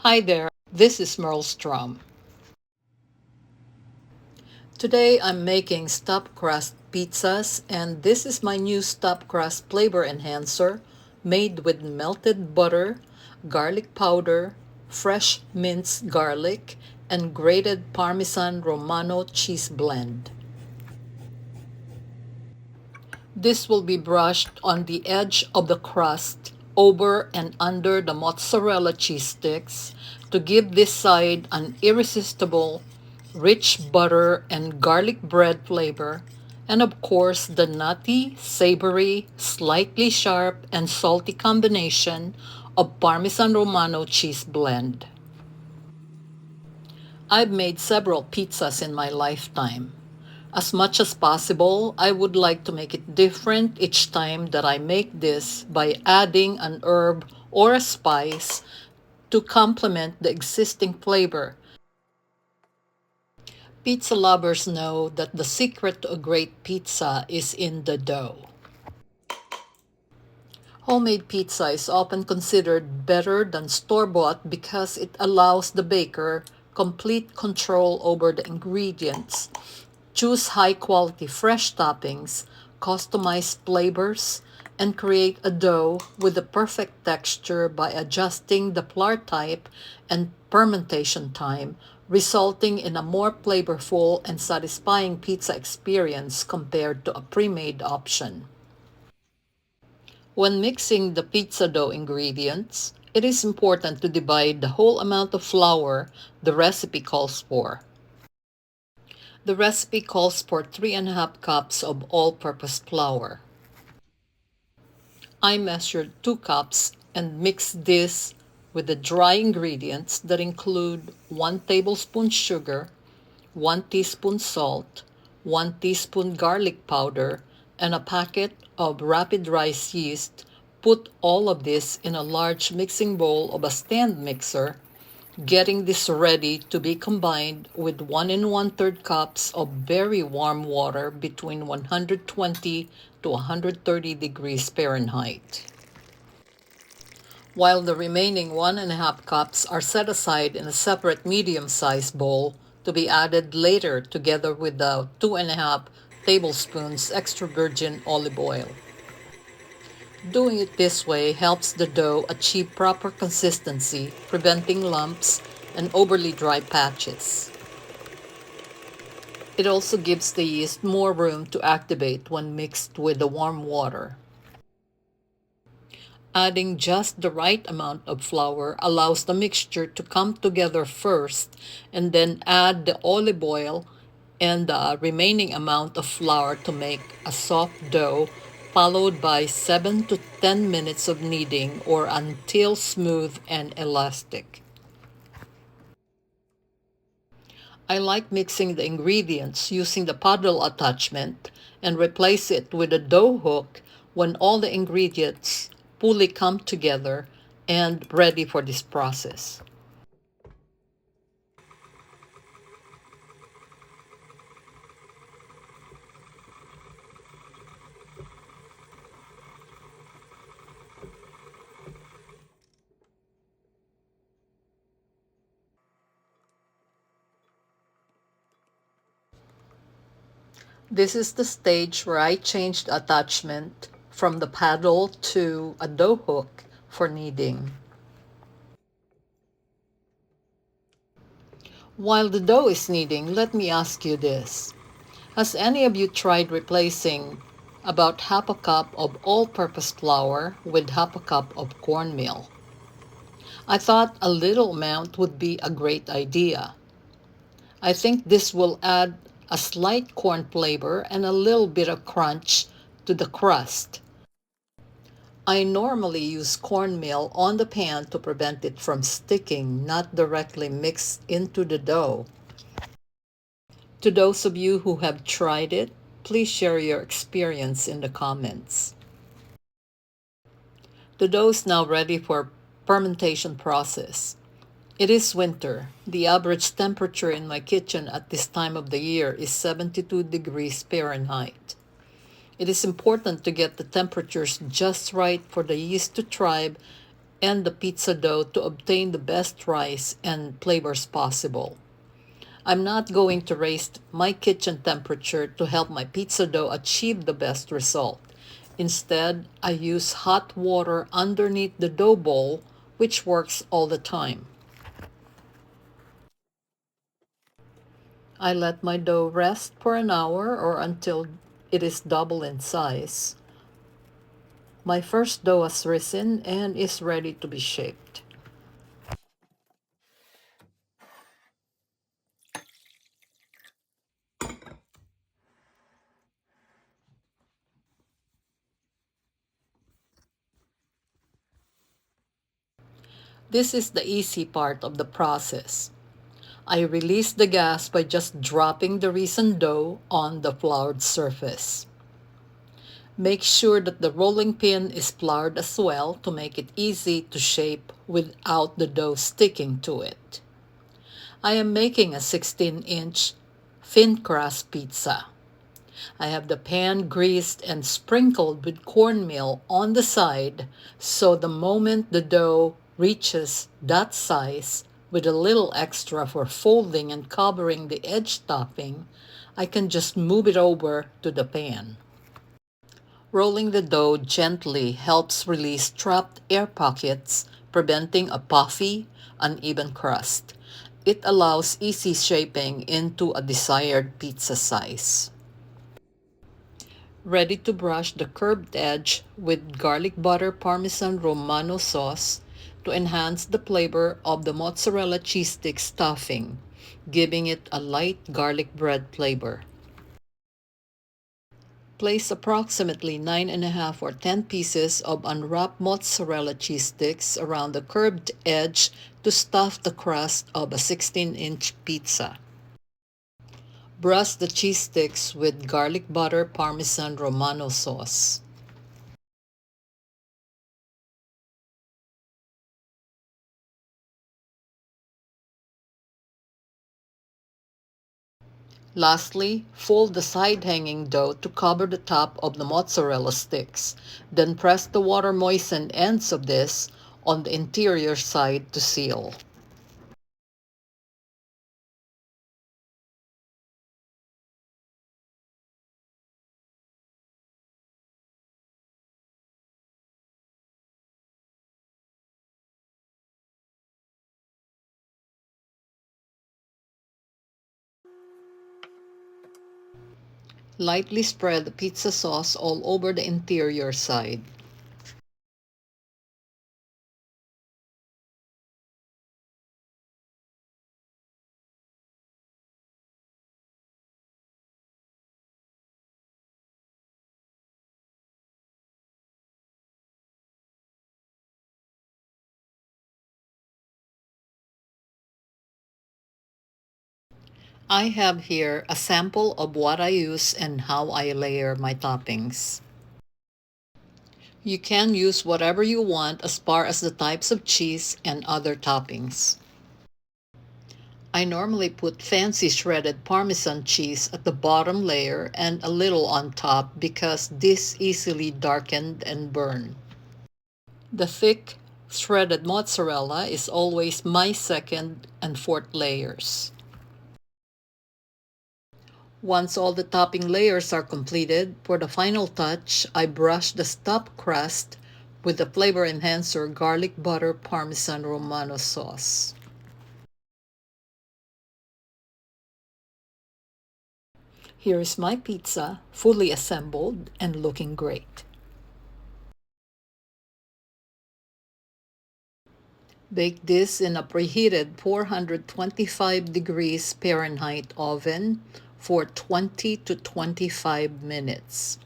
Hi there, this is Merle Strom. Today I'm making stuffed crust pizzas, and this is my new stuffed crust flavor enhancer made with melted butter, garlic powder, fresh minced garlic, and grated Parmesan Romano cheese blend. This will be brushed on the edge of the crust over and under the mozzarella cheese sticks to give this side an irresistible, rich butter and garlic bread flavor, and of course the nutty, savory, slightly sharp, and salty combination of Parmesan Romano cheese blend. I've made several pizzas in my lifetime. As much as possible, I would like to make it different each time that I make this by adding an herb or a spice to complement the existing flavor. Pizza lovers know that the secret to a great pizza is in the dough. Homemade pizza is often considered better than store-bought because it allows the baker complete control over the ingredients. Choose high-quality fresh toppings, customize flavors, and create a dough with the perfect texture by adjusting the flour type and fermentation time, resulting in a more flavorful and satisfying pizza experience compared to a pre-made option. When mixing the pizza dough ingredients, it is important to divide the whole amount of flour the recipe calls for. The recipe calls for 3.5 cups of all-purpose flour. I measured 2 cups and mixed this with the dry ingredients that include 1 tablespoon sugar, 1 teaspoon salt, 1 teaspoon garlic powder, and a packet of RapidRise yeast. Put all of this in a large mixing bowl of a stand mixer, getting this ready to be combined with 1 and 1/3 cups of very warm water between 120 to 130 degrees Fahrenheit. While the remaining 1.5 cups are set aside in a separate medium-sized bowl to be added later together with the 2.5 tablespoons extra virgin olive oil. Doing it this way helps the dough achieve proper consistency, preventing lumps and overly dry patches. It also gives the yeast more room to activate when mixed with the warm water. Adding just the right amount of flour allows the mixture to come together first, and then add the olive oil and the remaining amount of flour to make a soft dough, followed by 7 to 10 minutes of kneading or until smooth and elastic. I like mixing the ingredients using the paddle attachment and replace it with a dough hook when all the ingredients fully come together and ready for this process. This is the stage where I changed the attachment from the paddle to a dough hook for kneading. While the dough is kneading, let me ask you this. Has any of you tried replacing about half a cup of all-purpose flour with half a cup of cornmeal? I thought a little amount would be a great idea. I think this will add a slight corn flavor and a little bit of crunch to the crust. I normally use cornmeal on the pan to prevent it from sticking, not directly mixed into the dough. To those of you who have tried it, please share your experience in the comments. The dough is now ready for fermentation process. It is winter. The average temperature in my kitchen at this time of the year is 72 degrees Fahrenheit. It is important to get the temperatures just right for the yeast to thrive and the pizza dough to obtain the best rise and flavors possible. I'm not going to raise my kitchen temperature to help my pizza dough achieve the best result. Instead, I use hot water underneath the dough bowl, which works all the time. I let my dough rest for an hour or until it is double in size. My first dough has risen and is ready to be shaped. This is the easy part of the process. I release the gas by just dropping the risen dough on the floured surface. Make sure that the rolling pin is floured as well to make it easy to shape without the dough sticking to it. I am making a 16-inch thin crust pizza. I have the pan greased and sprinkled with cornmeal on the side, so the moment the dough reaches that size, with a little extra for folding and covering the edge topping, I can just move it over to the pan. Rolling the dough gently helps release trapped air pockets, preventing a puffy, uneven crust. It allows easy shaping into a desired pizza size. Ready to brush the curved edge with garlic butter Parmesan Romano sauce to enhance the flavor of the mozzarella cheese stick stuffing, giving it a light garlic bread flavor. Place approximately 9.5 or 10 pieces of unwrapped mozzarella cheese sticks around the curved edge to stuff the crust of a 16-inch pizza. Brush the cheese sticks with garlic butter Parmesan Romano sauce. Lastly, fold the side-hanging dough to cover the top of the mozzarella sticks. Then press the water-moistened ends of this on the interior side to seal. Lightly spread the pizza sauce all over the interior side. I have here a sample of what I use and how I layer my toppings. You can use whatever you want as far as the types of cheese and other toppings. I normally put fancy shredded Parmesan cheese at the bottom layer and a little on top because this easily darkened and burn. The thick shredded mozzarella is always my second and fourth layers. Once all the topping layers are completed, for the final touch, I brush the stuffed crust with the flavor enhancer garlic butter Parmesan Romano sauce. Here is my pizza, fully assembled and looking great. Bake this in a preheated 425 degrees Fahrenheit oven for 20 to 25 minutes.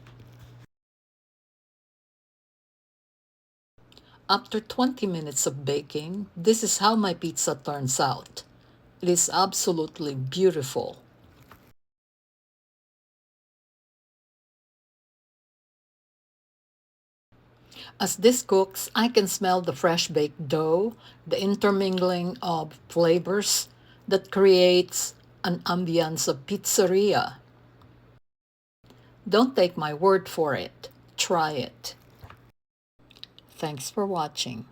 After 20 minutes of baking, this is how my pizza turns out. It is absolutely beautiful. As this cooks, I can smell the fresh baked dough, the intermingling of flavors that creates an ambiance of pizzeria. Don't take my word for it. Try it. Thanks for watching.